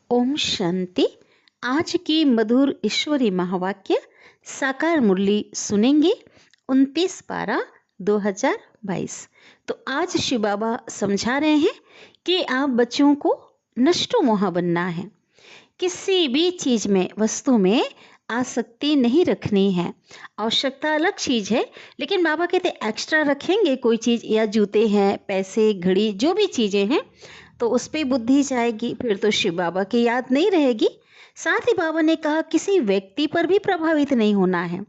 ओम शांति। आज की मधुर ईश्वरी महावाक्य साकार मुरली सुनेंगे 29/12/2022। तो आज शिव बाबा समझा रहे हैं कि आप बच्चों को नष्टो मोहा बनना है। किसी भी चीज में, वस्तु में आसक्ति नहीं रखनी है। आवश्यकता अलग चीज है, लेकिन बाबा कहते एक्स्ट्रा रखेंगे कोई चीज, या जूते हैं, पैसे, घड़ी, जो भी चीजें हैं, तो उस पर बुद्धि जाएगी, फिर तो शिव बाबा की याद नहीं रहेगी। साथ ही बाबा ने कहा किसी व्यक्ति पर भी प्रभावित नहीं होना है।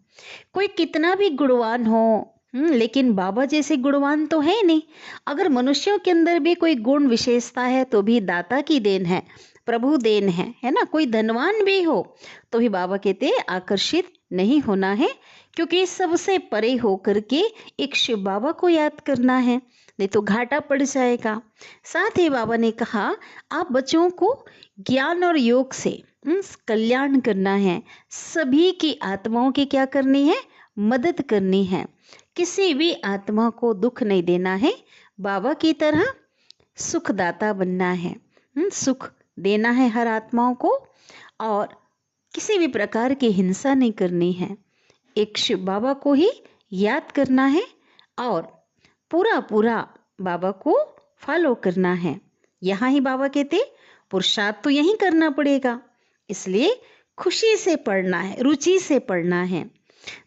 कोई कितना भी गुणवान हो, लेकिन बाबा जैसे गुणवान तो है नहीं। अगर मनुष्यों के अंदर भी कोई गुण विशेषता है तो भी दाता की देन है, प्रभु देन है ना। कोई धनवान भी हो तो भी बाबा कहते आकर्षित नहीं होना है, क्योंकि सबसे परे होकर के एक शिव बाबा को याद करना है, नहीं तो घाटा पड़ जाएगा। साथ ही बाबा ने कहा आप बच्चों को ज्ञान और योग से कल्याण करना है। सभी की आत्माओं की क्या करनी है? मदद करनी है। किसी भी आत्मा को दुख नहीं देना है। बाबा की तरह सुखदाता बनना है, सुख देना है हर आत्माओं को, और किसी भी प्रकार की हिंसा नहीं करनी है। एक शिव बाबा को ही याद करना है और पूरा बाबा को फॉलो करना है। यहाँ ही बाबा कहते पुरुषार्थ तो यही करना पड़ेगा, इसलिए खुशी से पढ़ना है, रुचि से पढ़ना है।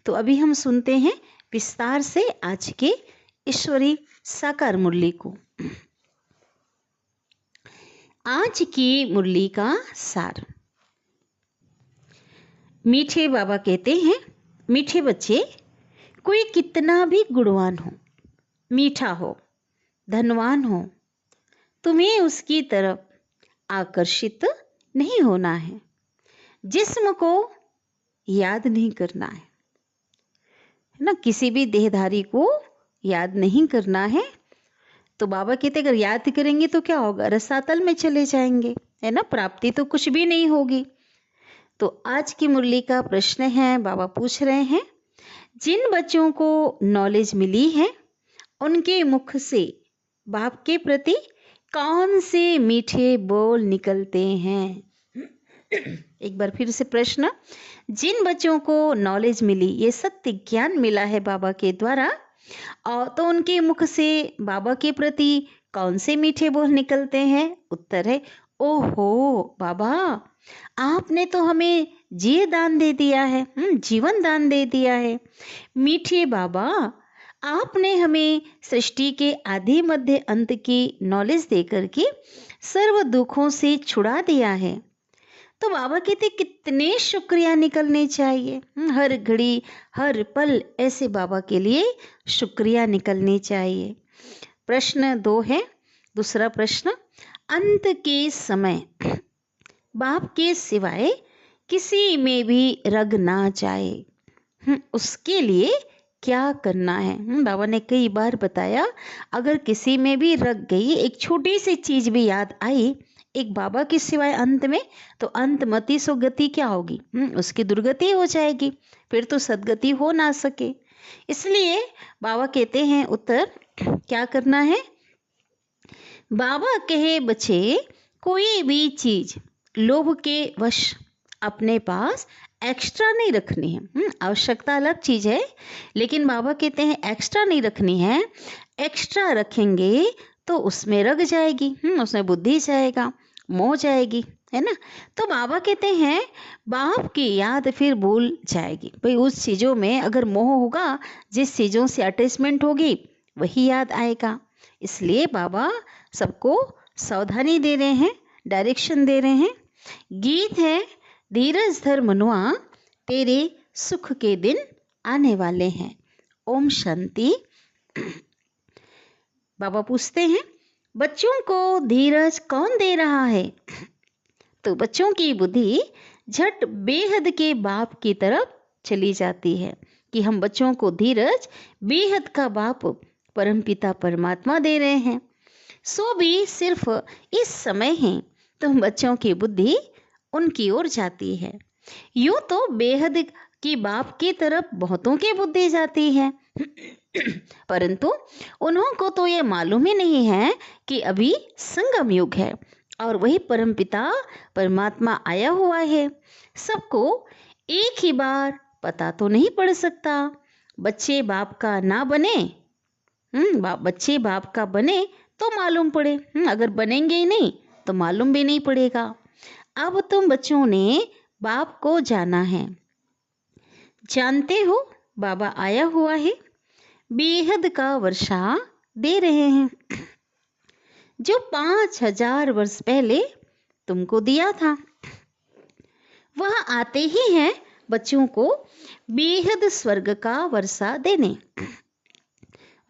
तो अभी हम सुनते हैं विस्तार से आज के ईश्वरी साकार मुरली को। आज की मुरली का सार। मीठे बाबा कहते हैं, मीठे बच्चे, कोई कितना भी गुणवान हो, मीठा हो, धनवान हो, तुम्हें उसकी तरफ आकर्षित नहीं होना है। जिस्म को याद नहीं करना है ना, किसी भी देहधारी को याद नहीं करना है। तो बाबा कहते अगर याद करेंगे तो क्या होगा? रसातल में चले जाएंगे, है ना, प्राप्ति तो कुछ भी नहीं होगी। तो आज की मुरली का प्रश्न है, बाबा पूछ रहे हैं जिन बच्चों को नॉलेज मिली है उनके मुख से बाप के प्रति कौन से मीठे बोल निकलते हैं? एक बार फिर से प्रश्न। जिन बच्चों को नॉलेज मिली, ये सत्य ज्ञान मिला है बाबा के द्वारा, और तो उनके मुख से बाबा के प्रति कौन से मीठे बोल निकलते हैं? उत्तर है ओहो बाबा, आपने तो हमें जी दान दे दिया है, जीवन दान दे दिया है। मीठे बाबा, आपने हमें सृष्टि के आदि मध्य अंत की नॉलेज देकर के सर्व दुखों से छुड़ा दिया है। तो बाबा कहते कितने शुक्रिया निकलने चाहिए, हर घड़ी हर पल ऐसे बाबा के लिए शुक्रिया निकलने चाहिए। प्रश्न 2 है। दूसरा प्रश्न, अंत के समय बाप के सिवाय किसी में भी रग ना जाए, उसके लिए क्या करना है? बाबा ने कई बार बताया, अगर किसी में भी रग गई, एक छोटी सी चीज भी याद आई एक बाबा के सिवाय अंत में, तो अंत मति सो गति क्या होगी? उसकी दुर्गति हो जाएगी, फिर तो सदगति हो ना सके। इसलिए बाबा कहते हैं उत्तर क्या करना है? बाबा कहे बच्चे, कोई भी चीज लोभ के वश अपने पास एक्स्ट्रा नहीं रखनी है। आवश्यकता अलग चीज है, लेकिन बाबा कहते हैं एक्स्ट्रा नहीं रखनी है। एक्स्ट्रा रखेंगे तो उसमें रग जाएगी, उसमें बुद्धि जाएगा, मोह जाएगी, है ना। तो बाबा कहते हैं बाप की याद फिर भूल जाएगी। भाई उस चीज़ों में अगर मोह होगा, जिस चीज़ों से अटैचमेंट होगी वही याद आएगा। इसलिए बाबा सबको सावधानी दे रहे हैं, डायरेक्शन दे रहे हैं। गीत है, धीरज धर मनुआ, तेरे सुख के दिन आने वाले हैं। ओम शांति। बाबा पूछते हैं बच्चों को धीरज कौन दे रहा है? तो बच्चों की बुद्धि झट बेहद के बाप की तरफ चली जाती है कि हम बच्चों को धीरज बेहद का बाप परमपिता परमात्मा दे रहे हैं। सो भी सिर्फ इस समय ही तो बच्चों की बुद्धि उनकी ओर जाती है। यूं तो बेहद की बाप की तरफ बहुतों की बुद्धि जाती है, परंतु उन्हों को तो ये मालूम ही नहीं है कि अभी संगम युग है, और वही परमपिता परमात्मा आया हुआ है। सबको एक ही बार पता तो नहीं पड़ सकता। बच्चे बाप का ना बने, बच्चे बाप का बने तो मालूम पड़े, अगर बनेंगे ही नहीं तो मालूम भी नहीं पड़ेगा। अब तुम बच्चों ने बाप को जाना है, जानते हो बाबा आया हुआ है, बेहद का वर्षा दे रहे हैं, जो 5000 वर्ष पहले तुमको दिया था। वह आते ही हैं बच्चों को बेहद स्वर्ग का वर्षा देने।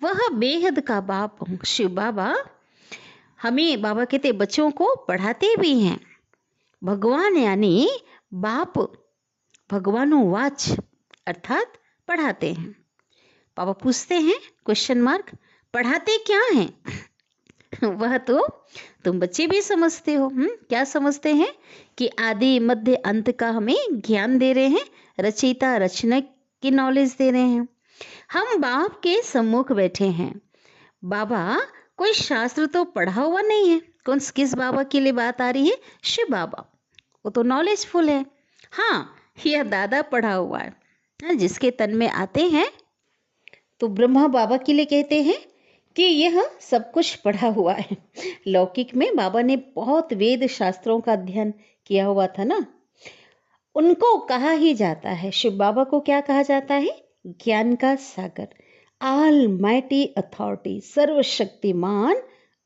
वह बेहद का बाप शिव बाबा हमें, बाबा कहते बच्चों को पढ़ाते भी हैं। भगवान यानी बाप, भगवानुवाच अर्थात पढ़ाते हैं। बाबा पूछते हैं क्वेश्चन मार्क, पढ़ाते क्या हैं? वह तो तुम बच्चे भी समझते हो। क्या समझते हैं? कि आदि मध्य अंत का हमें ज्ञान दे रहे हैं, रचयिता रचना की नॉलेज दे रहे हैं। हम बाप के सम्मुख बैठे हैं। बाबा कोई शास्त्र तो पढ़ा हुआ नहीं है। किस बाबा के लिए बात आ रही है? शिव बाबा, वो तो नॉलेजफुल है। हाँ, यह दादा पढ़ा हुआ है। जिसके तन में आते हैं तो ब्रह्मा बाबा के लिए कहते हैं कि यह सब कुछ पढ़ा हुआ है। लौकिक में बाबा ने बहुत वेद शास्त्रों का अध्ययन किया हुआ था ना, उनको कहा ही जाता है, शिव बाबा को क्या कहा जाता है? ज्ञान का सागर, ऑल माइटी अथॉरिटी, सर्वशक्तिमान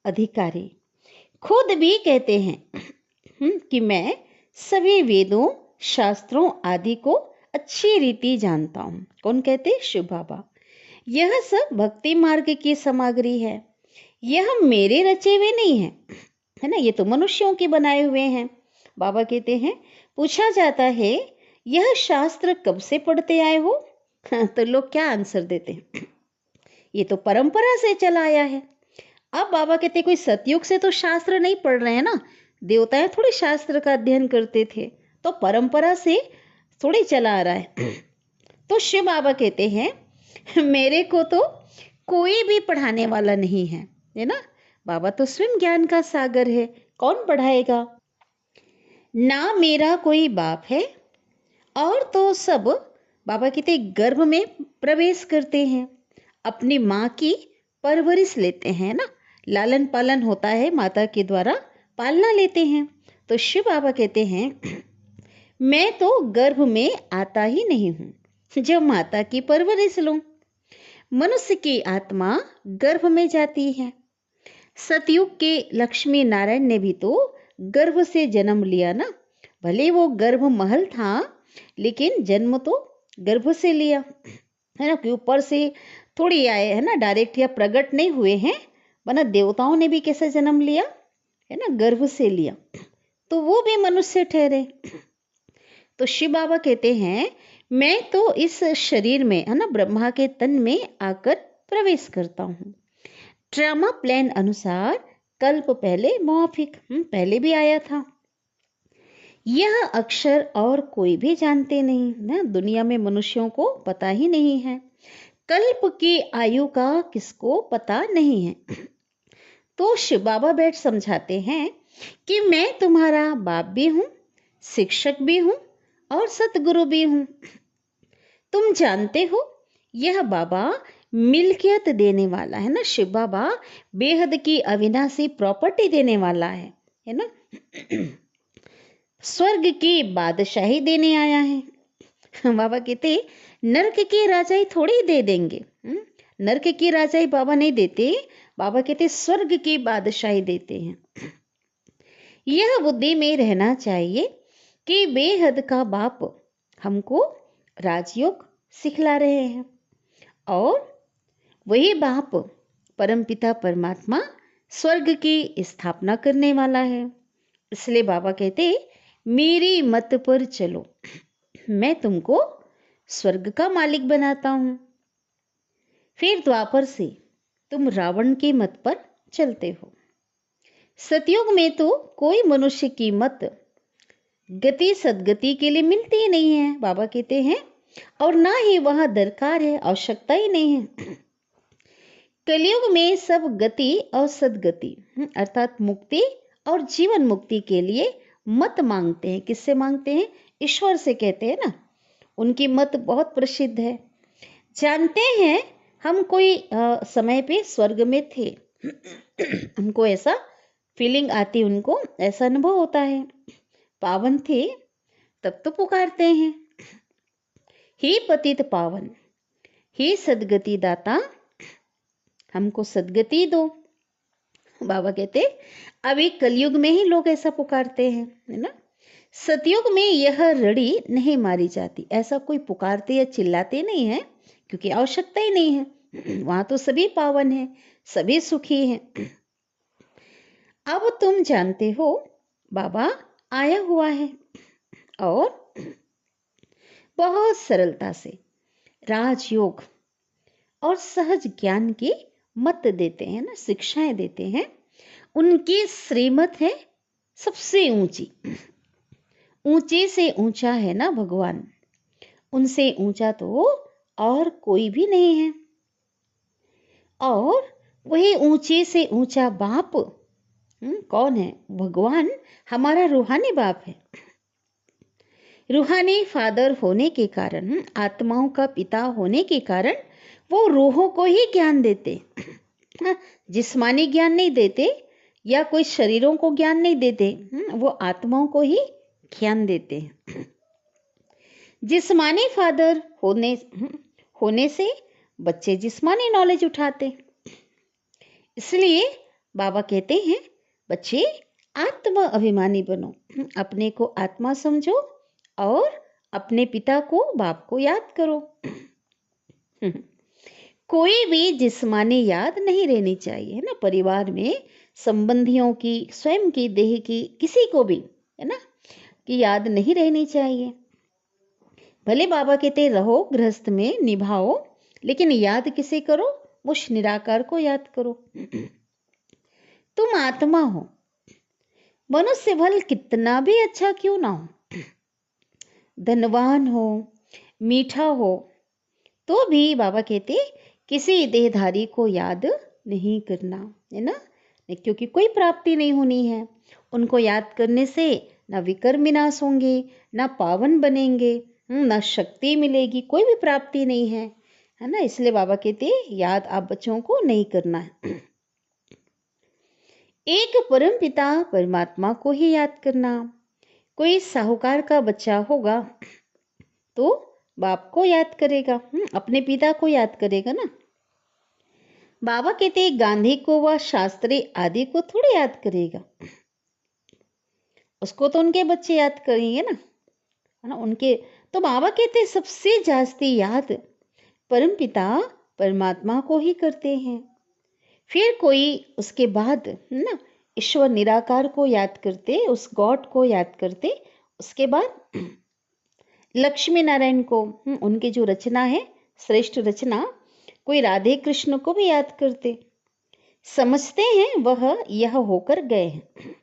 अधिकारी। खुद भी कहते हैं कि मैं सभी वेदों शास्त्रों आदि को अच्छी रीति जानता हूँ। कौन कहते? शिव बाबा। यह सब भक्ति मार्ग की सामग्री है, यह मेरे रचे हुए नहीं है, है ना, ये तो मनुष्यों के बनाए हुए हैं। बाबा कहते हैं, पूछा जाता है यह शास्त्र कब से पढ़ते आए हो? तो लोग क्या आंसर देते हैं? ये तो परंपरा से चला आया है। अब बाबा कहते कोई सतयुग से तो शास्त्र नहीं पढ़ रहे हैं ना, देवताएं थोड़े शास्त्र का अध्ययन करते थे, तो परंपरा से थोड़ी चला आ रहा है। तो शिव बाबा कहते हैं मेरे को तो कोई भी पढ़ाने वाला नहीं है ना। बाबा तो स्वयं ज्ञान का सागर है, कौन पढ़ाएगा? ना मेरा कोई बाप है, और तो सब बाबा कहते गर्भ में प्रवेश करते हैं, अपनी माँ की परवरिश लेते हैं ना, लालन पालन होता है, माता के द्वारा पालना लेते हैं। तो शिव बाबा कहते हैं मैं तो गर्भ में आता ही नहीं हूँ जब माता की परवरिश लूं। मनुष्य की आत्मा गर्भ में जाती है। सतयुग के लक्ष्मी नारायण ने भी तो गर्भ से जन्म लिया ना, भले वो गर्भ महल था लेकिन जन्म तो गर्भ से लिया, है ना, कि ऊपर से थोड़ी आए, है ना, डायरेक्ट या प्रकट नहीं हुए हैं। वरना देवताओं ने भी कैसे जन्म लिया, है ना, गर्भ से लिया, तो वो भी मनुष्य ठहरे। तो शिव बाबा कहते हैं मैं तो इस शरीर में, है ना, ब्रह्मा के तन में आकर प्रवेश करता हूँ। ड्रामा प्लान अनुसार कल्प पहले मौफिक, पहले भी आया था। यह अक्षर और कोई भी जानते नहीं ना, दुनिया में मनुष्यों को पता ही नहीं है। कल्प की आयु का किसको पता नहीं है। तो शिव बाबा बैठ समझाते हैं कि मैं तुम्हारा बाप भी हूँ, शिक्षक भी हूँ और सतगुरु भी हूँ। तुम जानते हो यह बाबा मिल्कियत देने वाला है ना, शिव बाबा बेहद की अविनाशी प्रॉपर्टी देने वाला है ना, स्वर्ग की बादशाही देने आया है। बाबा कहते नरक की राजाई थोड़ी दे देंगे, नरक की राजाई बाबा नहीं देते, बाबा कहते स्वर्ग की बादशाही देते हैं। यह बुद्धि में रहना चाहिए कि बेहद का बाप हमको राजयोग सिखला रहे हैं, और वही बाप परमपिता परमात्मा स्वर्ग की स्थापना करने वाला है। इसलिए बाबा कहते मेरी मत पर चलो, मैं तुमको स्वर्ग का मालिक बनाता हूं। फिर द्वापर से तुम रावण के मत पर चलते हो। सतयुग में तो कोई मनुष्य की मत गति सदगति के लिए मिलती ही नहीं है, बाबा कहते हैं, और ना ही वह दरकार है, आवश्यकता ही नहीं है। कलयुग में सब गति और सदगति अर्थात मुक्ति और जीवन मुक्ति के लिए मत मांगते हैं। किससे मांगते हैं? ईश्वर से कहते हैं ना। उनकी मत बहुत प्रसिद्ध है। जानते हैं हम कोई समय पे स्वर्ग में थे। उनको ऐसा फीलिंग आती, उनको ऐसा अनुभव होता है। पावन थे तब तो पुकारते हैं, हे पतित पावन, हे सदगति दाता, हमको सदगति दो। बाबा कहते अभी कलयुग में ही लोग ऐसा पुकारते हैं, है ना। सतयुग में यह रड़ी नहीं मारी जाती। ऐसा कोई पुकारते या चिल्लाते नहीं है, क्योंकि आवश्यकता ही नहीं है। वहां तो सभी पावन हैं, सभी सुखी हैं। अब तुम जानते हो बाबा आया हुआ है और बहुत सरलता से राजयोग और सहज ज्ञान की मत देते हैं ना, शिक्षाएं देते हैं। उनकी श्रीमत है सबसे ऊंची। ऊंचे से ऊंचा है ना भगवान, उनसे ऊंचा तो और कोई भी नहीं है। और वही ऊंचे से ऊंचा बाप कौन है? भगवान हमारा रूहानी बाप है। रूहानी फादर होने के कारण, आत्माओं का पिता होने के कारण वो रूहों को ही ज्ञान देते, जिस्मानी ज्ञान नहीं देते या कोई शरीरों को ज्ञान नहीं देते। वो आत्माओं को ही ज्ञान देते हैं। जिस्मानी फादर होने से बच्चे जिस्मानी नॉलेज उठाते। इसलिए बाबा कहते हैं बच्चे आत्म अभिमानी बनो, अपने को आत्मा समझो और अपने पिता को, बाप को याद करो। कोई भी जिस्मानी याद नहीं रहनी चाहिए, है ना। परिवार में संबंधियों की, स्वयं की, देह की, किसी को भी, है ना, कि याद नहीं रहनी चाहिए। भले बाबा कहते रहो गृहस्थ में, निभाओ, लेकिन याद किसे करो? उस निराकार को याद करो। तुम आत्मा हो, मनुष्य भल कितना भी अच्छा क्यों ना हो, धनवान हो, मीठा हो, तो भी बाबा कहते किसी देहधारी को याद नहीं करना, है ना, क्योंकि कोई प्राप्ति नहीं होनी है। उनको याद करने से ना विकर्म विनाश होंगे, ना पावन बनेंगे, ना शक्ति मिलेगी, कोई भी प्राप्ति नहीं है, है ना। इसलिए बाबा कहते याद आप बच्चों को नहीं करना है। एक परम पिता परमात्मा को ही याद करना। कोई साहूकार का बच्चा होगा तो बाप को याद करेगा, अपने पिता को याद करेगा ना। बाबा कहते गांधी को व शास्त्री आदि को थोड़े याद करेगा, उसको तो उनके बच्चे याद करेंगे ना, है ना, उनके। तो बाबा कहते सबसे जास्ती याद परमपिता परमात्मा को ही करते हैं। फिर कोई उसके बाद ना ईश्वर निराकार को याद करते, उस गॉड को याद करते। उसके बाद लक्ष्मी नारायण को, उनकी जो रचना है, श्रेष्ठ रचना, कोई राधे कृष्ण को भी याद करते। समझते हैं वह यह होकर गए हैं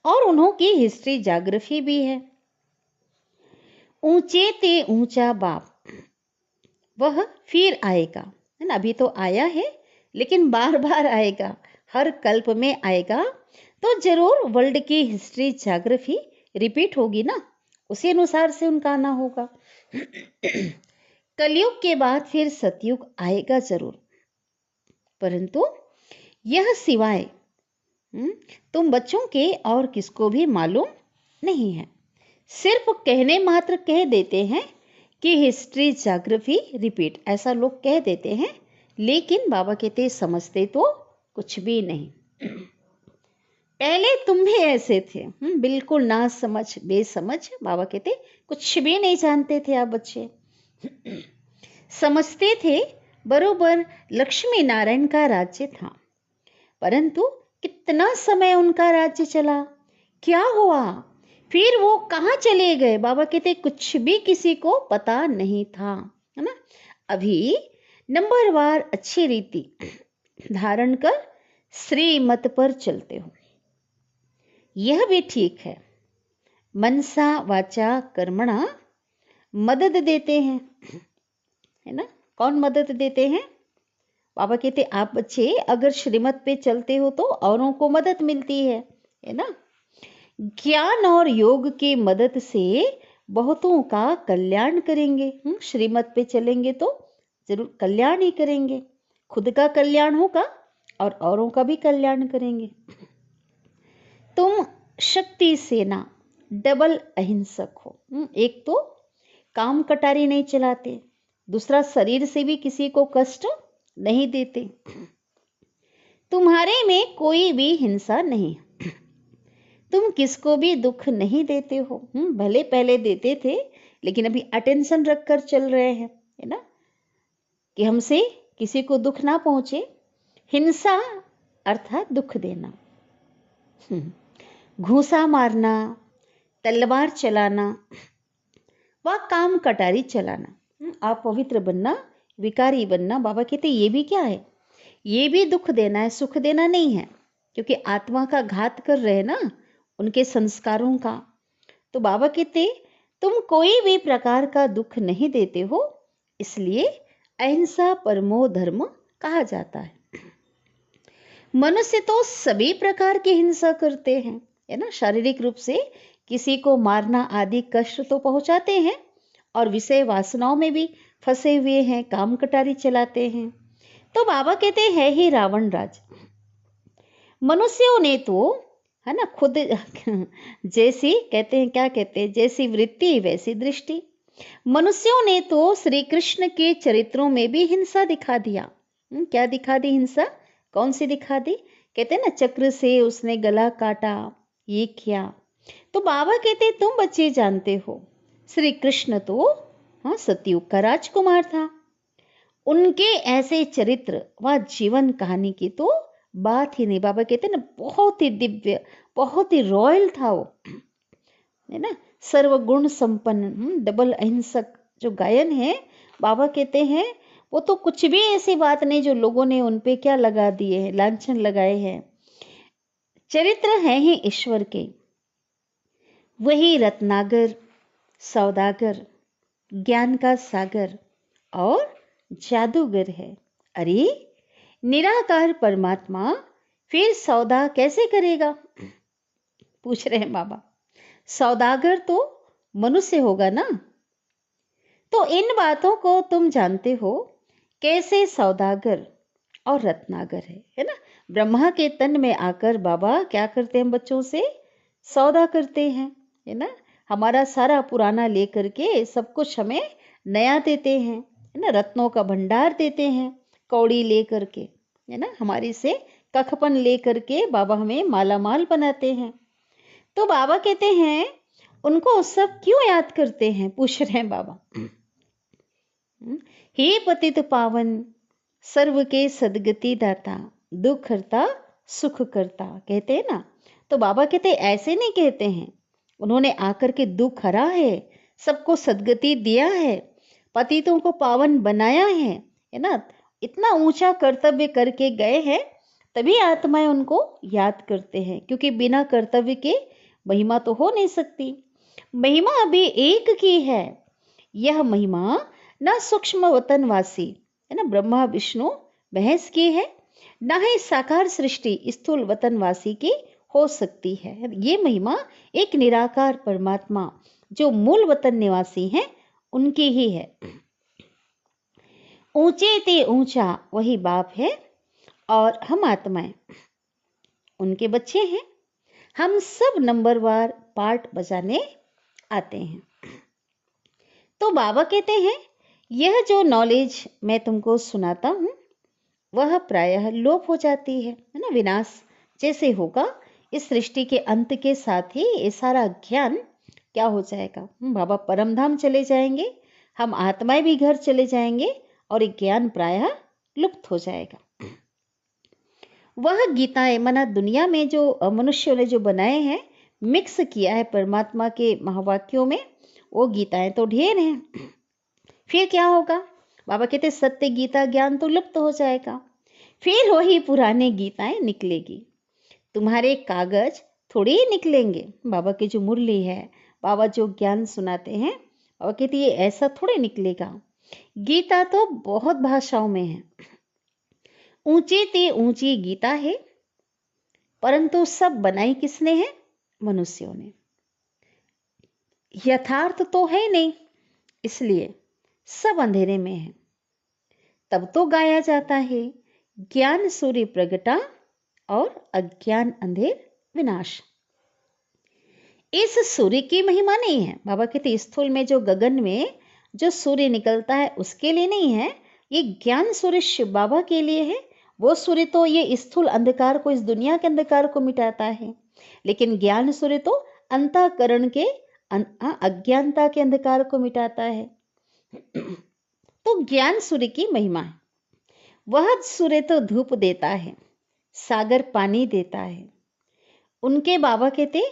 और उन्हों की हिस्ट्री जाग्रफी भी है। ऊंचे ते ऊंचा बाप, वह फिर आएगा, है ना। अभी तो आया है लेकिन बार बार आएगा, हर कल्प में आएगा। तो जरूर वर्ल्ड की हिस्ट्री जाग्रफी रिपीट होगी ना, उसी अनुसार से उनका आना होगा। कलयुग के बाद फिर सतयुग आएगा जरूर, परंतु यह सिवाय तुम बच्चों के और किसको भी मालूम नहीं है। सिर्फ कहने मात्र कह देते हैं कि हिस्ट्री जाग्रफी रिपीट, ऐसा लोग कह देते हैं, लेकिन बाबा कहते समझते तो कुछ भी नहीं। पहले तुम भी ऐसे थे, बिल्कुल ना समझ, बेसमझ। बाबा कहते कुछ भी नहीं जानते थे आप बच्चे। समझते थे बरोबर लक्ष्मी नारायण का राज्य था, परंतु कितना समय उनका राज्य चला, क्या हुआ, फिर वो कहाँ चले गए, बाबा कहते कुछ भी किसी को पता नहीं था, है ना। अभी नंबरवार अच्छी रीति धारण कर श्रीमत पर चलते हो, यह भी ठीक है। मनसा वाचा कर्मणा मदद देते हैं, है ना। कौन मदद देते हैं? बाबा कहते आप बच्चे अगर श्रीमत पे चलते हो तो औरों को मदद मिलती है, है ना। ज्ञान और योग की मदद से बहुतों का कल्याण करेंगे। श्रीमत पे चलेंगे तो जरूर कल्याण ही करेंगे, खुद का कल्याण होगा और औरों का भी कल्याण करेंगे। तुम शक्ति सेना डबल अहिंसक हो। एक तो काम कटारी नहीं चलाते, दूसरा शरीर से भी किसी को कष्ट नहीं देते, तुम्हारे में कोई भी हिंसा नहीं, तुम किसको भी दुख नहीं देते हो। भले पहले देते थे लेकिन अभी अटेंशन रखकर चल रहे हैं, है ना, कि हमसे किसी को दुख ना पहुंचे। हिंसा अर्थात दुख देना, घूसा मारना, तलवार चलाना व काम कटारी चलाना, आप पवित्र बनना, विकारी बनना, बाबा कहते ये भी क्या है, ये भी दुख देना है, सुख देना नहीं है, क्योंकि आत्मा का घात कर रहे हैं ना, उनके संस्कारों का। तो बाबा कहते तुम कोई भी प्रकार का दुख नहीं देते हो, इसलिए अहिंसा परमो धर्म कहा जाता है। मनुष्य तो सभी प्रकार की हिंसा करते हैं, है ना, शारीरिक रूप से किसी को मारना आदि कष्ट तो पहुंचाते हैं और विषय वासनाओं में भी फंसे हुए हैं, काम कटारी चलाते हैं। तो बाबा कहते हैं ही रावण राज। मनुष्यों ने तो, है ना, खुद जैसी कहते हैं, क्या कहते हैं, जैसी वृत्ति वैसी दृष्टि। मनुष्यों ने तो श्री कृष्ण के चरित्रों में भी हिंसा दिखा दिया। क्या दिखा दी हिंसा, कौन सी दिखा दी, कहते हैं ना, चक्र से उसने गला काटा, ये किया। तो बाबा कहते तुम बच्चे जानते हो, श्री कृष्ण तो हाँ सतयुग का राजकुमार था, उनके ऐसे चरित्र व जीवन कहानी की तो बात ही नहीं। बाबा कहते ना बहुत ही दिव्य, बहुत ही रॉयल था वो, है ना, सर्वगुण संपन्न, डबल अहिंसक जो गायन है, बाबा कहते हैं वो तो कुछ भी ऐसी बात नहीं जो लोगों ने उन पे क्या लगा दिए हैं, लांछन लगाए हैं। चरित्र है ही ईश्वर के, वही रत्नागर, सौदागर, ज्ञान का सागर और जादूगर है। अरे निराकार परमात्मा फिर सौदा कैसे करेगा, पूछ रहे हैं बाबा। सौदागर तो मनुष्य होगा ना। तो इन बातों को तुम जानते हो, कैसे सौदागर और रत्नागर है ना। ब्रह्मा के तन में आकर बाबा क्या करते हैं, बच्चों से सौदा करते हैं, है ना, हमारा सारा पुराना लेकर के सब कुछ हमें नया देते हैं, है ना, रत्नों का भंडार देते हैं, कौड़ी लेकर के, है ना, हमारी से कखपन लेकर के बाबा हमें माला माल बनाते हैं। तो बाबा कहते हैं उनको सब क्यों याद करते हैं, पूछ रहे हैं बाबा। हे पतित पावन, सर्व के सदगति दाता, दुख हरता सुख करता, कहते हैं ना। तो बाबा कहते ऐसे नहीं कहते हैं, उन्होंने आकर के दुख हरा है, सबको सदगति दिया है, पतितों को पावन बनाया है ना, इतना ऊंचा कर्तव्य करके गए हैं, तभी आत्माएं उनको याद करते हैं, क्योंकि बिना कर्तव्य के महिमा तो हो नहीं सकती। महिमा अभी एक की है, यह महिमा न सूक्ष्म वतनवासी, है ना, ब्रह्मा विष्णु महेश की है, न ही साकार सृष्टि स्थूल वतनवासी की हो सकती है। ये महिमा एक निराकार परमात्मा जो मूल वतन निवासी हैं उनकी ही है। ऊंचे ते ऊंचा वही बाप है और हम आत्माएं उनके बच्चे हैं। हम सब नंबरवार पार्ट बजाने आते हैं। तो बाबा कहते हैं यह जो नॉलेज मैं तुमको सुनाता हूं वह प्रायः लोप हो जाती है ना, विनाश जैसे होगा, इस सृष्टि के अंत के साथ ही ये सारा ज्ञान क्या हो जाएगा, बाबा परमधाम चले जाएंगे, हम आत्माएं भी घर चले जाएंगे और ये ज्ञान प्रायः लुप्त हो जाएगा। वह गीताएं मना दुनिया में जो मनुष्यों ने जो बनाए हैं, मिक्स किया है परमात्मा के महावाक्यों में, वो गीताएं तो ढेर हैं। फिर क्या होगा, बाबा कहते सत्य गीता ज्ञान तो लुप्त हो जाएगा, फिर वही पुराने गीताएं निकलेगी। तुम्हारे कागज थोड़े ही निकलेंगे, बाबा की जो मुरली है, बाबा जो ज्ञान सुनाते हैं, बाबा कहते ये ऐसा थोड़े निकलेगा। गीता तो बहुत भाषाओं में है, ऊंची ते ऊंची गीता है, परंतु सब बनाई किसने है? मनुष्यों ने। यथार्थ तो है नहीं, इसलिए सब अंधेरे में है। तब तो गाया जाता है, ज्ञान सूर्य प्रगटा और अज्ञान अंधेर विनाश। इस सूर्य की महिमा नहीं है। बाबा कहते स्थूल में जो गगन में जो सूर्य निकलता है उसके लिए नहीं है, ये ज्ञान सूर्य शिव बाबा के लिए है। वो सूर्य तो ये स्थूल अंधकार को, इस दुनिया के अंधकार को मिटाता है, लेकिन ज्ञान सूर्य तो अंतःकरण के अज्ञानता के अंधकार को मिटाता है। तो ज्ञान सूर्य की महिमा है। वह सूर्य तो धूप देता है, सागर पानी देता है। उनके बाबा कहते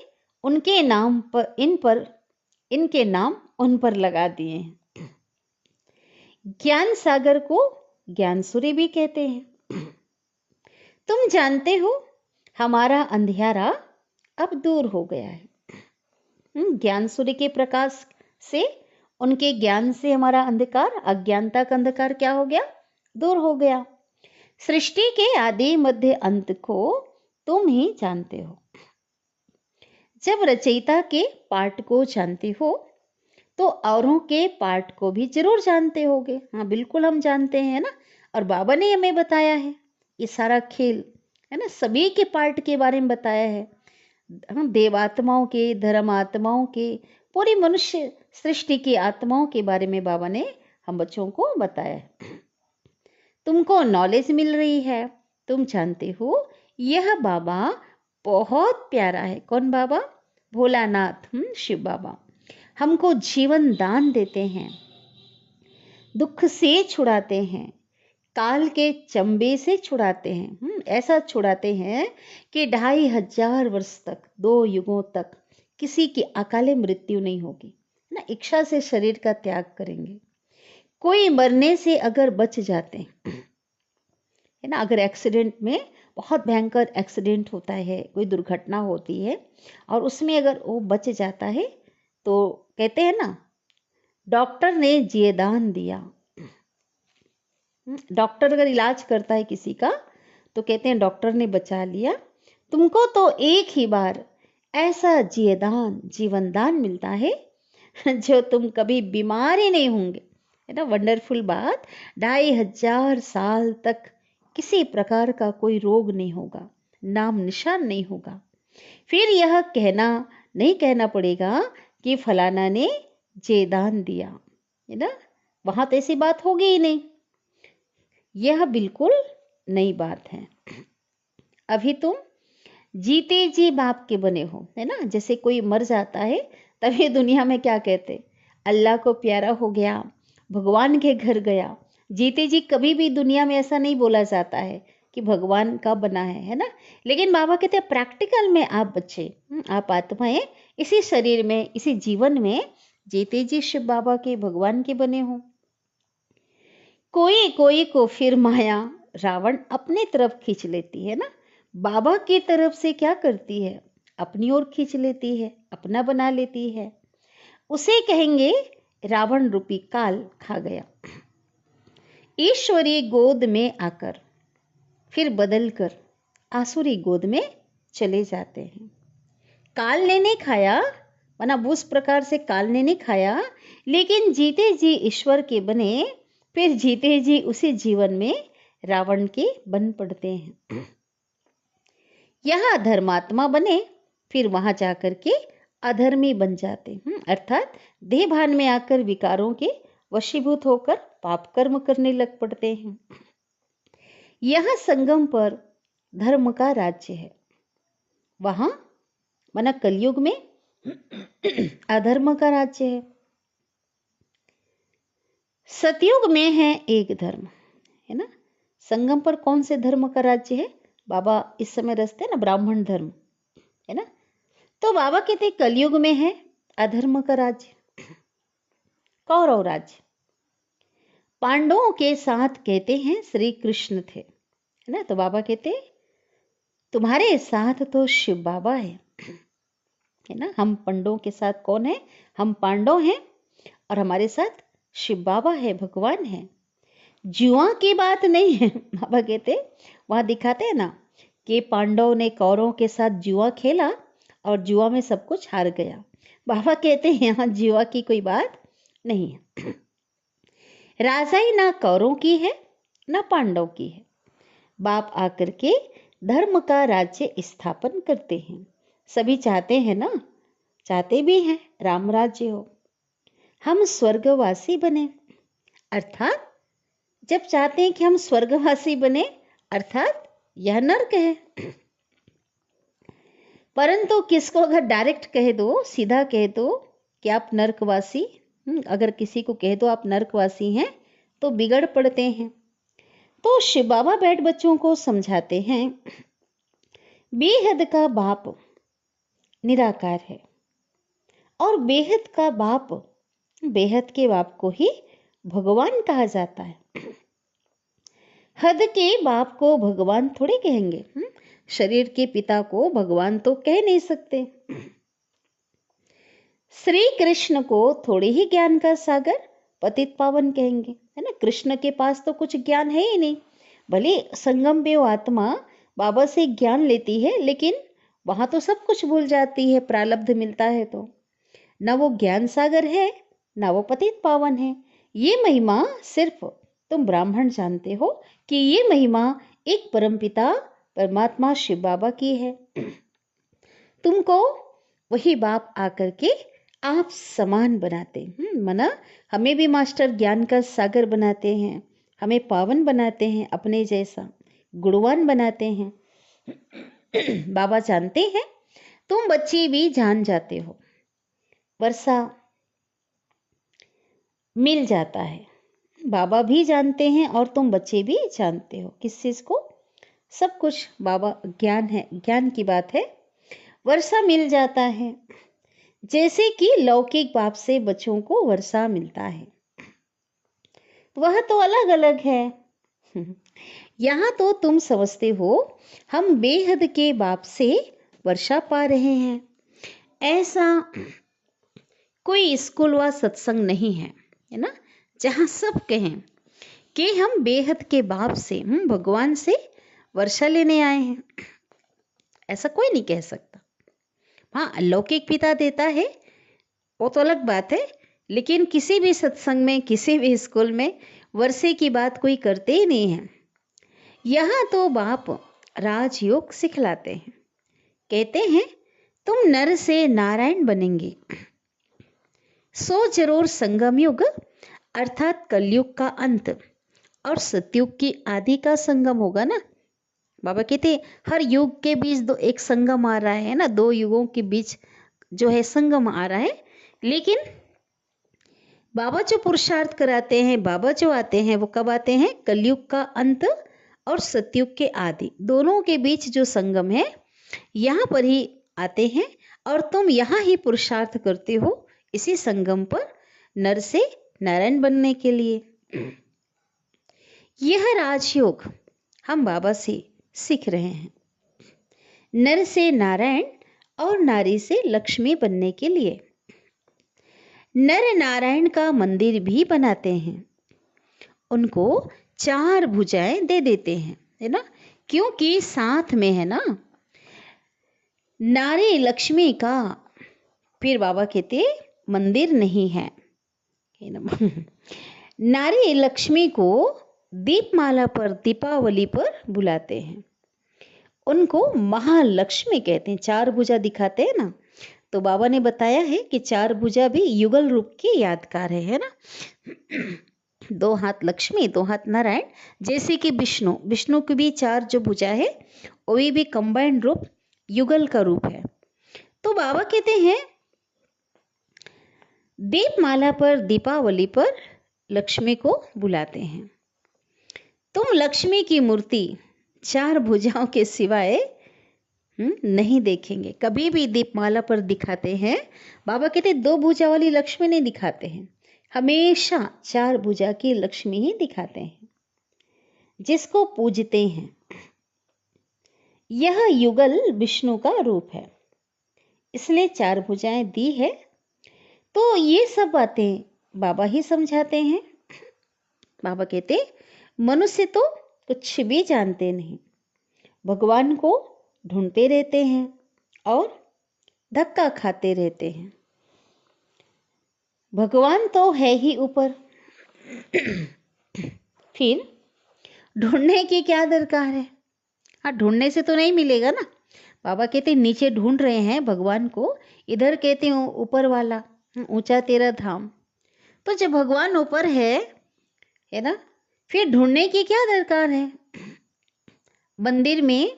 उनके नाम पर इनके नाम उन पर लगा दिए हैं। ज्ञान सागर को ज्ञान सूर्य भी कहते हैं। तुम जानते हो हमारा अंधियारा अब दूर हो गया है। ज्ञान सूर्य के प्रकाश से, उनके ज्ञान से हमारा अंधकार, अज्ञानता का अंधकार क्या हो गया? दूर हो गया। सृष्टि के आदि मध्य अंत को तुम ही जानते हो। जब रचयिता के पाठ को जानते हो तो औरों के पाठ को भी जरूर जानते होगे। हाँ बिल्कुल हम जानते हैं ना, और बाबा ने हमें बताया है ये सारा खेल है ना, सभी के पाठ के बारे में बताया है। हम देवात्माओं के, धर्म आत्माओं के, पूरी मनुष्य सृष्टि की आत्माओं के बारे में बाबा ने हम बच्चों को बताया है। तुमको नॉलेज मिल रही है, तुम जानते हो यह बाबा बहुत प्यारा है। कौन बाबा? भोलानाथ, शिव बाबा हमको जीवन दान देते हैं, दुख से छुड़ाते हैं, काल के चंबे से छुड़ाते हैं। ऐसा छुड़ाते हैं कि 2500 वर्ष तक, 2 युगों तक किसी की अकाले मृत्यु नहीं होगी ना। इच्छा से शरीर का त्याग करेंगे। कोई मरने से अगर बच जाते हैं है ना, अगर एक्सीडेंट में, बहुत भयंकर एक्सीडेंट होता है, कोई दुर्घटना होती है और उसमें अगर वो बच जाता है तो कहते हैं ना, डॉक्टर ने जीवदान दिया। डॉक्टर अगर इलाज करता है किसी का तो कहते हैं डॉक्टर ने बचा लिया। तुमको तो एक ही बार ऐसा जीवन दान मिलता है जो तुम कभी बीमार ही नहीं होंगे, है ना। वंडरफुल बात, 2500 साल तक किसी प्रकार का कोई रोग नहीं होगा, नाम निशान नहीं होगा। फिर यह नहीं कहना पड़ेगा कि फलाना ने जेदान दिया, है ना, वहां तो ऐसी बात होगी ही नहीं। यह बिल्कुल नई बात है। अभी तुम जीते जी बाप के बने हो, है ना। जैसे कोई मर जाता है तभी दुनिया में क्या कहते, अल्लाह को प्यारा हो गया, भगवान के घर गया। जीते जी कभी भी दुनिया में ऐसा नहीं बोला जाता है कि भगवान का बना है ना। लेकिन बाबा कहते हैं प्रैक्टिकल में आप बच्चे, आप आत्माएं इसी शरीर में, इसी जीवन में जीते जी शिव बाबा के, भगवान के बने हो। कोई कोई को फिर माया रावण अपनी तरफ खींच लेती है ना। बाबा की तरफ से क्या करती है? अपनी ओर खींच लेती है, अपना बना लेती है। उसे कहेंगे रावण रूपी काल खा गया। ईश्वरी गोद में आकर फिर बदलकर आसुरी गोद में चले जाते हैं। काल ने नहीं खाया, वरना उस प्रकार से काल ने नहीं खाया, लेकिन जीते जी ईश्वर के बने, फिर जीते जी उसी जीवन में रावण के बन पड़ते हैं। यहाँ धर्मात्मा बने, फिर वहां जाकर के अधर्मी बन जाते, अर्थात देह भान में आकर विकारों के वशीभूत होकर पाप कर्म करने लग पड़ते हैं। यह संगम पर धर्म का राज्य है, वहां माना कलयुग में अधर्म का राज्य है। सतयुग में है एक धर्म, है ना। संगम पर कौन से धर्म का राज्य है? बाबा इस समय रचते हैं ना, ब्राह्मण धर्म, है ना। तो बाबा कहते कलयुग में है अधर्म का राज्य, कौरव राज्य। पांडवों के साथ कहते हैं श्री कृष्ण थे, है ना। तो बाबा कहते तुम्हारे साथ तो शिव बाबा है ना। हम पांडवों के साथ कौन है? हम पांडव हैं और हमारे साथ शिव बाबा है, भगवान है। जुआ की बात नहीं है। बाबा कहते वहां दिखाते हैं ना कि पांडव ने कौरवों के साथ जुआ खेला और जुआ में सब कुछ हार गया। बाबा कहते हैं यहाँ जुआ की कोई बात नहीं है। राजाई ना कौरवों की है ना पांडव की है। बाप आकर के धर्म का राज्य स्थापन करते हैं। सभी चाहते हैं ना, चाहते भी हैं राम राज्य हो, हम स्वर्गवासी बने। अर्थात जब चाहते हैं कि हम स्वर्गवासी बने, अर्थात यह नर्क है। परंतु किसको अगर डायरेक्ट कह दो, सीधा कह दो कि आप नर्कवासी, अगर किसी को कह दो आप नर्कवासी हैं तो बिगड़ पड़ते हैं। तो शिव बाबा बैठ बच्चों को समझाते हैं, बेहद का बाप निराकार है और बेहद का बाप, बेहद के बाप को ही भगवान कहा जाता है। हद के बाप को भगवान थोड़े कहेंगे। शरीर के पिता को भगवान तो कह नहीं सकते। श्री कृष्ण को थोड़े ही ज्ञान का सागर पतित पावन कहेंगे, है ना। कृष्ण के पास तो कुछ ज्ञान है ही नहीं। भले संगम में वो आत्मा बाबा से ज्ञान लेती है, लेकिन वहां तो सब कुछ भूल जाती है, प्रारब्ध मिलता है तो। ना वो ज्ञान सागर है, ना वो पतित पावन है। ये महिमा सिर्फ तुम ब्राह्मण जानते हो कि ये महिमा एक परमपिता परमात्मा शिव बाबा की है। तुमको वही बाप आकर के आप समान बनाते, मना हमें भी मास्टर ज्ञान का सागर बनाते हैं, हमें पावन बनाते हैं, अपने जैसा गुणवान बनाते हैं। बाबा जानते हैं, तुम बच्चे भी जान जाते हो। वर्षा मिल जाता है, बाबा भी जानते हैं और तुम बच्चे भी जानते हो। किस चीज को? सब कुछ बाबा ज्ञान है, ज्ञान की बात है। वर्षा मिल जाता है, जैसे कि लौकिक बाप से बच्चों को वर्षा मिलता है, वह तो अलग अलग है। यहाँ तो तुम समझते हो हम बेहद के बाप से वर्षा पा रहे हैं। ऐसा कोई स्कूल व सत्संग नहीं है, है ना, जहाँ सब कहें कि हम बेहद के बाप से, भगवान से वर्षा लेने आए हैं। ऐसा कोई नहीं कह सकता। हाँ, अलौकिक पिता देता है वो तो अलग बात है, लेकिन किसी भी सत्संग में, किसी भी स्कूल में वर्षे की बात कोई करते ही नहीं है। यहाँ तो बाप राजयोग सिखलाते हैं, कहते हैं तुम नर से नारायण बनेंगे, सो जरूर संगम युग अर्थात कलयुग का अंत और सतयुग की आदि का संगम होगा ना। बाबा कहते हर युग के बीच एक संगम आ रहा है ना, दो युगों के बीच जो है संगम आ रहा है। लेकिन बाबा जो पुरुषार्थ कराते हैं, बाबा जो आते हैं, वो कब आते हैं? कलयुग का अंत और सतयुग के आदि, दोनों के बीच जो संगम है यहाँ पर ही आते हैं। और तुम यहाँ ही पुरुषार्थ करते हो इसी संगम पर नर से नारायण बनने के लिए। यह राजयोग हम बाबा से सीख रहे हैं, नर से नारायण और नारी से लक्ष्मी बनने के लिए। नर नारायण का मंदिर भी बनाते हैं, उनको 4 भुजाएं दे देते हैं, है ना, क्योंकि साथ में है ना नारी लक्ष्मी का। फिर बाबा कहते मंदिर नहीं है ना। नारी लक्ष्मी को दीपमाला पर, दीपावली पर बुलाते हैं, उनको महालक्ष्मी कहते हैं। 4 भुजा दिखाते हैं ना, तो बाबा ने बताया है कि 4 भुजा भी युगल रूप की यादगार है ना। 2 हाथ लक्ष्मी, 2 हाथ नारायण, जैसे कि विष्णु की भी 4 जो भुजा है वो भी कंबाइंड रूप युगल का रूप है। तो बाबा कहते हैं दीपमाला पर, दीपावली पर लक्ष्मी को बुलाते हैं। तुम लक्ष्मी की मूर्ति 4 भुजाओं के सिवाय नहीं देखेंगे। कभी भी दीपमाला पर दिखाते हैं, बाबा कहते 2 भुजा वाली लक्ष्मी नहीं दिखाते हैं, हमेशा 4 भुजा की लक्ष्मी ही दिखाते हैं, जिसको पूजते हैं। यह युगल विष्णु का रूप है, इसलिए 4 भुजाएं दी है। तो ये सब बातें बाबा ही समझाते हैं। बाबा कहते मनुष्य तो कुछ भी जानते नहीं, भगवान को ढूंढते रहते हैं और धक्का खाते रहते हैं। भगवान तो है ही ऊपर, फिर ढूंढने की क्या दरकार है? हाँ, ढूंढने से तो नहीं मिलेगा ना। बाबा कहते नीचे ढूंढ रहे हैं भगवान को, इधर कहते हैं ऊपर वाला, ऊंचा तेरा धाम। तो जब भगवान ऊपर है ना, फिर ढूंढने की क्या दरकार है? मंदिर में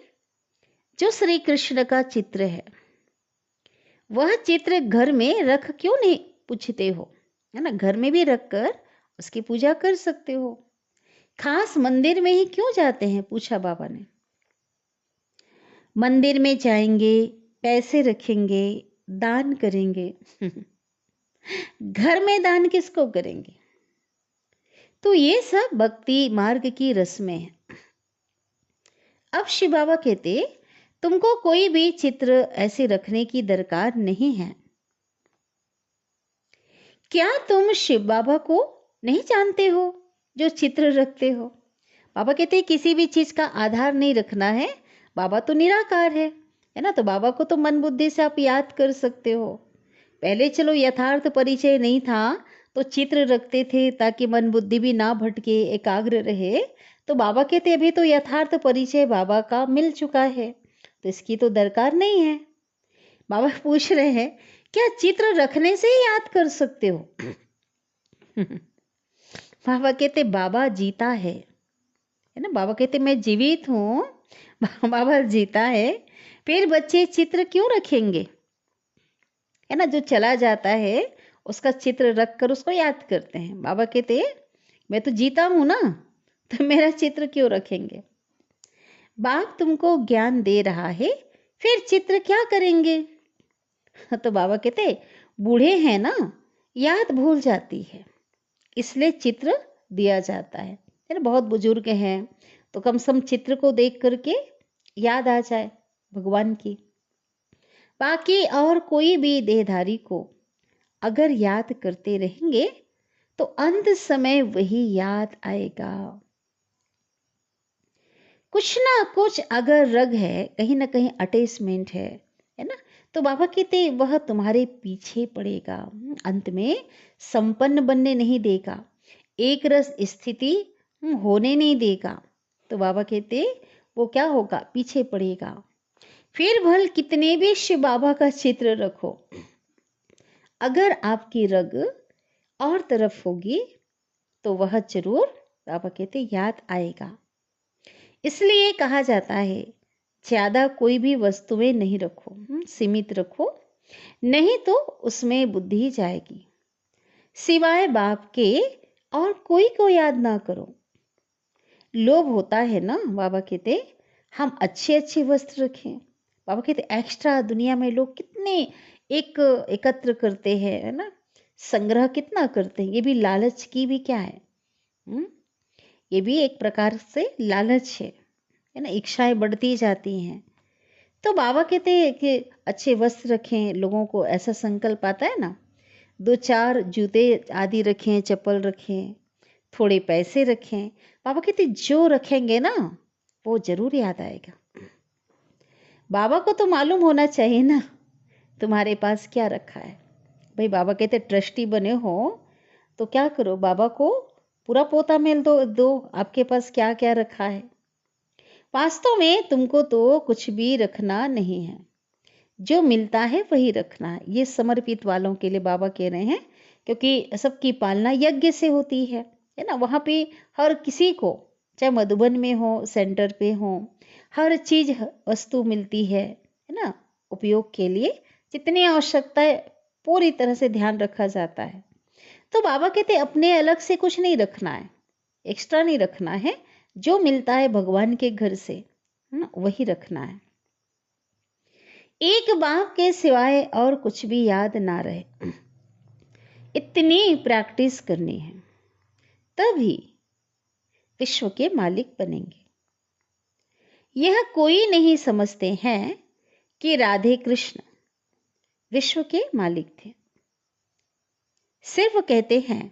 जो श्री कृष्ण का चित्र है, वह चित्र घर में रख क्यों नहीं पूछते हो? है ना, घर में भी रख कर उसकी पूजा कर सकते हो। खास मंदिर में ही क्यों जाते हैं? पूछा बाबा ने। मंदिर में जाएंगे, पैसे रखेंगे, दान करेंगे। घर में दान किसको करेंगे? तो ये सब भक्ति मार्ग की रस्में हैं। अब शिव बाबा कहते तुमको कोई भी चित्र ऐसे रखने की दरकार नहीं है। क्या तुम शिव बाबा को नहीं जानते हो जो चित्र रखते हो? बाबा कहते किसी भी चीज का आधार नहीं रखना है, बाबा तो निराकार है ना। तो बाबा को तो मन बुद्धि से आप याद कर सकते हो। पहले चलो यथार्थ परिचय नहीं था तो चित्र रखते थे ताकि मन बुद्धि भी ना भटके, एकाग्र रहे। तो बाबा कहते अभी तो यथार्थ परिचय बाबा का मिल चुका है, तो इसकी तो दरकार नहीं है। बाबा पूछ रहे हैं क्या चित्र रखने से ही याद कर सकते हो? बाबा कहते बाबा जीता है ना। बाबा कहते मैं जीवित हूं, बाबा जीता है, फिर बच्चे चित्र क्यों रखेंगे? है ना, जो चला जाता है उसका चित्र रख कर उसको याद करते हैं। बाबा कहते मैं तो जीता हूं ना, तो मेरा चित्र क्यों रखेंगे? बाप तुमको ज्ञान दे रहा है, फिर चित्र क्या करेंगे? तो बाबा कहते बूढ़े हैं ना, याद भूल जाती है, इसलिए चित्र दिया जाता है। बहुत बुजुर्ग हैं तो कम से कम चित्र को देख करके याद आ जाए भगवान की। बाकी और कोई भी देहधारी को अगर याद करते रहेंगे तो अंत समय वही याद आएगा। कुछ ना कुछ अगर रग है, कहीं ना कहीं अटैचमेंट है ना, तो बाबा कहते वह तुम्हारे पीछे पड़ेगा, अंत में संपन्न बनने नहीं देगा, एक रस स्थिति होने नहीं देगा। तो बाबा कहते वो क्या होगा? पीछे पड़ेगा। फिर भल कितने भी शिव बाबा का चित्र रखो, अगर आपकी रग और तरफ होगी तो वह जरूर, बाबा कहते, याद आएगा। इसलिए कहा जाता है ज्यादा कोई भी वस्तुएं नहीं रखो, सीमित रखो, नहीं तो उसमें बुद्धि जाएगी। सिवाय बाप के और कोई को याद ना करो। लोभ होता है ना, बाबा कहते हम अच्छे अच्छे वस्त्र रखें। बाबा कहते एक्स्ट्रा दुनिया में लोग कितने एक एकत्र करते हैं, है ना, संग्रह कितना करते हैं। ये भी लालच की भी क्या है, ये भी एक प्रकार से लालच है ना, इच्छाएं बढ़ती जाती हैं। तो बाबा कहते हैं कि अच्छे वस्त्र रखें, लोगों को ऐसा संकल्प आता है ना, 2-4 जूते आदि रखें, चप्पल रखें, थोड़े पैसे रखें। बाबा कहते जो रखेंगे ना वो जरूर याद आएगा। बाबा को तो मालूम होना चाहिए ना तुम्हारे पास क्या रखा है। भाई बाबा कहते ट्रस्टी बने हो तो क्या करो, बाबा को पूरा पोता मेल दो आपके पास क्या क्या रखा है। वास्तव में तुमको तो कुछ भी रखना नहीं है, जो मिलता है वही रखना है। ये समर्पित वालों के लिए बाबा कह रहे हैं, क्योंकि सबकी पालना यज्ञ से होती है ना। वहाँ पे हर किसी को, चाहे मधुबन में हो, सेंटर पे हो, हर चीज वस्तु मिलती है ना, उपयोग के लिए जितनी आवश्यकता है पूरी तरह से ध्यान रखा जाता है। तो बाबा कहते अपने अलग से कुछ नहीं रखना है, एक्स्ट्रा नहीं रखना है, जो मिलता है भगवान के घर से ना वही रखना है। एक बाप के सिवाय और कुछ भी याद ना रहे, इतनी प्रैक्टिस करनी है, तभी विश्व के मालिक बनेंगे। यह कोई नहीं समझते हैं कि राधे कृष्ण विश्व के मालिक थे, सिर्फ कहते हैं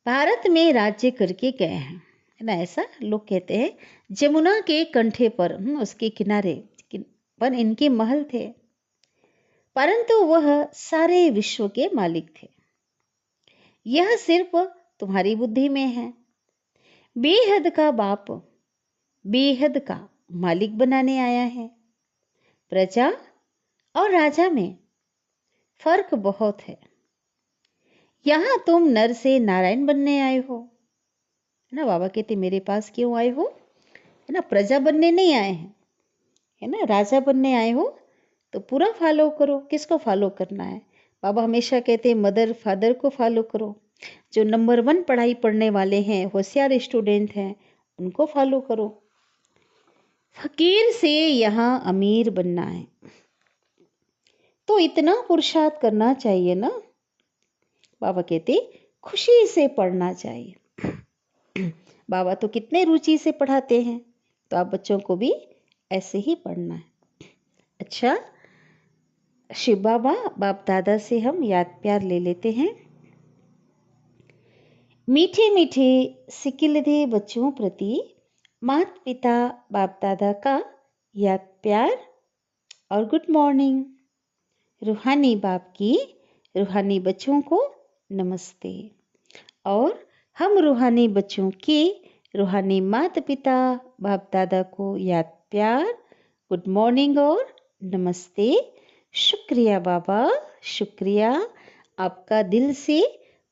भारत में राज्य करके गए हैं। है ना, ऐसा लोग कहते हैं। जमुना के कंठे पर, उसके किनारे पर इनके महल थे, परंतु वह सारे विश्व के मालिक थे। यह सिर्फ तुम्हारी बुद्धि में है। बेहद का बाप बेहद का मालिक बनाने आया है। प्रजा और राजा में फर्क बहुत है। यहां तुम नर से नारायण बनने आए हो, है ना। बाबा कहते मेरे पास क्यों आए हो, है ना, प्रजा बनने नहीं आए हैं, है ना, राजा बनने आए हो तो पूरा फॉलो करो। किसको फॉलो करना है? बाबा हमेशा कहते हैं मदर फादर को फॉलो करो। जो नंबर 1 पढ़ाई पढ़ने वाले हैं, होशियार स्टूडेंट हैं, उनको फॉलो करो। फकीर से यहाँ अमीर बनना है तो इतना पुरुषार्थ करना चाहिए ना। बाबा कहते खुशी से पढ़ना चाहिए। बाबा तो कितने रुचि से पढ़ाते हैं, तो आप बच्चों को भी ऐसे ही पढ़ना है। अच्छा, शिव बाबा बाप दादा से हम याद प्यार ले लेते हैं। मीठे मीठे सिकिलधे बच्चों प्रति माता पिता बाप दादा का याद प्यार और गुड मॉर्निंग। रूहानी बाप की रूहानी बच्चों को नमस्ते। और हम रूहानी बच्चों के रूहानी माता पिता बाप दादा को याद प्यार, गुड मॉर्निंग और नमस्ते। शुक्रिया बाबा, शुक्रिया, आपका दिल से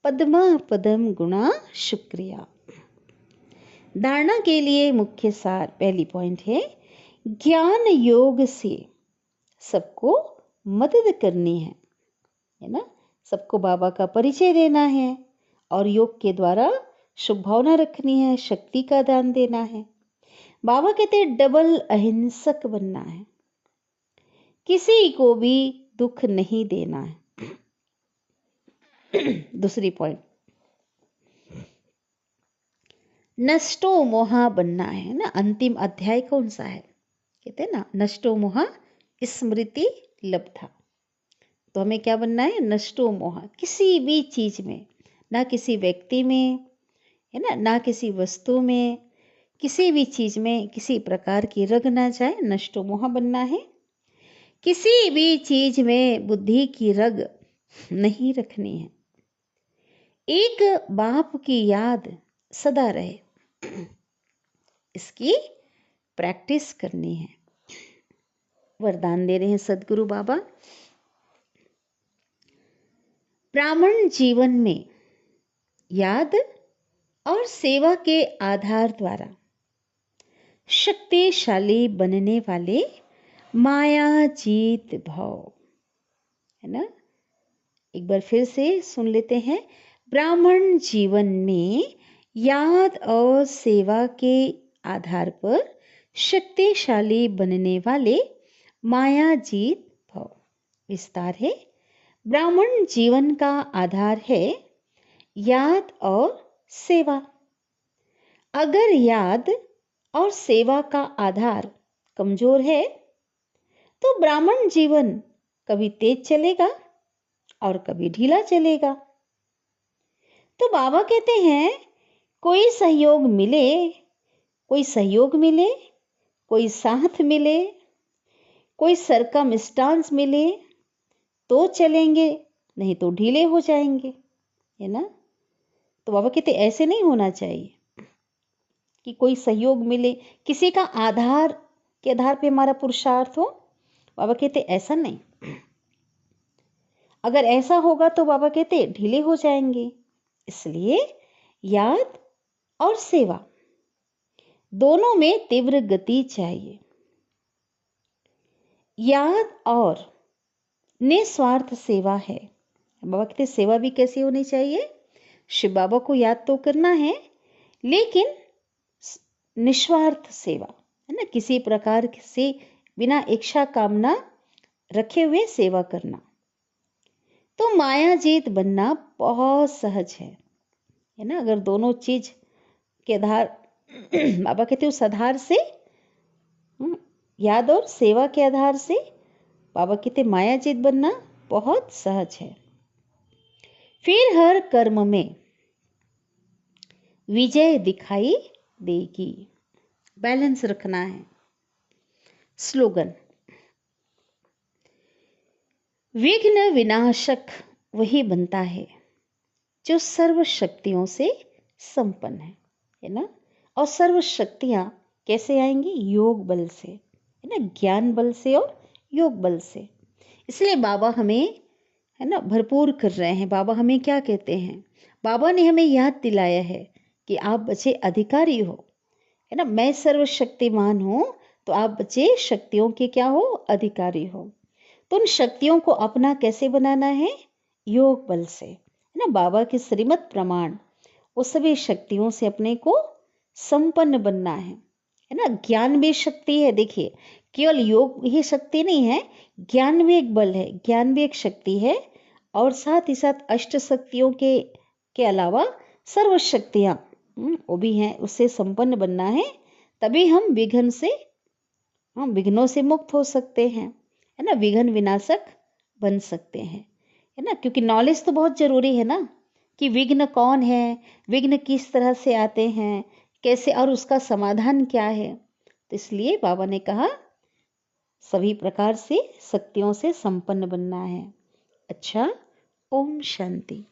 पद्मा पदम गुणा शुक्रिया। धारणा के लिए मुख्य सार, पहली पॉइंट है ज्ञान योग से सबको मदद करनी है ना। सबको बाबा का परिचय देना है और योग के द्वारा शुभ भावना रखनी है, शक्ति का दान देना है। बाबा कहते हैं डबल अहिंसक बनना है, किसी को भी दुख नहीं देना है। दूसरी पॉइंट, नष्टो मोहा बनना है ना। अंतिम अध्याय कौन सा है? कहते हैं ना नष्टो मोहा स्मृति लब्धा। तो हमें क्या बनना है? नष्टो मोहा, किसी भी चीज में, ना किसी व्यक्ति में, है ना, ना किसी वस्तु में, किसी भी चीज में किसी प्रकार की रग ना जाए, नष्टो मोहा बनना है। किसी भी चीज में बुद्धि की रग नहीं रखनी है। एक बाप की याद सदा रहे, इसकी प्रैक्टिस करनी है। वरदान दे रहे हैं सदगुरु बाबा। ब्राह्मण जीवन में याद और सेवा के आधार द्वारा शक्तिशाली बनने वाले माया जीत भाव, है ना। एक बार फिर से सुन लेते हैं। ब्राह्मण जीवन में याद और सेवा के आधार पर शक्तिशाली बनने वाले माया जीत भाव। विस्तार है, ब्राह्मण जीवन का आधार है याद और सेवा। अगर याद और सेवा का आधार कमजोर है तो ब्राह्मण जीवन कभी तेज चलेगा और कभी ढीला चलेगा। तो बाबा कहते हैं कोई सहयोग मिले, कोई सहयोग मिले, कोई साथ मिले, कोई सरकमस्टांस मिले तो चलेंगे, नहीं तो ढीले हो जाएंगे, है ना। तो बाबा कहते ऐसे नहीं होना चाहिए कि कोई सहयोग मिले, किसी का आधार के आधार पे हमारा पुरुषार्थ हो। बाबा कहते ऐसा नहीं। अगर ऐसा होगा तो बाबा कहते ढीले हो जाएंगे। इसलिए याद और सेवा दोनों में तीव्र गति चाहिए। याद और निस्वार्थ सेवा है। बाबा कहते सेवा भी कैसी होनी चाहिए? शिव बाबा को याद तो करना है, लेकिन निस्वार्थ सेवा, है ना, किसी प्रकार से बिना इच्छा कामना रखे हुए सेवा करना। तो मायाजीत बनना बहुत सहज है ना। अगर दोनों चीज के आधार बाबा कहते उस आधार से, याद और सेवा के आधार से बाबा कहते मायाजीत बनना बहुत सहज है। फिर हर कर्म में विजय दिखाई देगी। बैलेंस रखना है। स्लोगन, विघ्न विनाशक वही बनता है जो सर्व शक्तियों से संपन्न है ना। और सर्व शक्तियां कैसे आएंगी? योग बल से, है ना, ज्ञान बल से और योग बल से। इसलिए बाबा हमें, है ना, भरपूर कर रहे हैं। बाबा हमें क्या कहते हैं? बाबा ने हमें याद दिलाया है कि आप बच्चे अधिकारी हो, है ना। मैं सर्वशक्तिमान हूं, तो आप बच्चे शक्तियों के क्या हो? अधिकारी हो। तो उन शक्तियों को अपना कैसे बनाना है? योग बल से, है ना। बाबा के श्रीमत प्रमाण वो सभी शक्तियों से अपने को संपन्न बनना है ना। ज्ञान भी शक्ति है। देखिए, केवल योग ही शक्ति नहीं है, ज्ञान भी एक बल है, ज्ञान भी एक शक्ति है। और साथ ही साथ अष्ट शक्तियों के अलावा सर्व शक्तियां वो भी हैं, उससे संपन्न बनना है। तभी हम विघ्नों से मुक्त हो सकते हैं, है ना, विघ्न विनाशक बन सकते हैं, है ना। क्योंकि नॉलेज तो बहुत जरूरी है ना, कि विघ्न कौन है, विघ्न किस तरह से आते हैं, कैसे, और उसका समाधान क्या है। तो इसलिए बाबा ने कहा सभी प्रकार से शक्तियों से संपन्न बनना है। अच्छा, ओम शांति।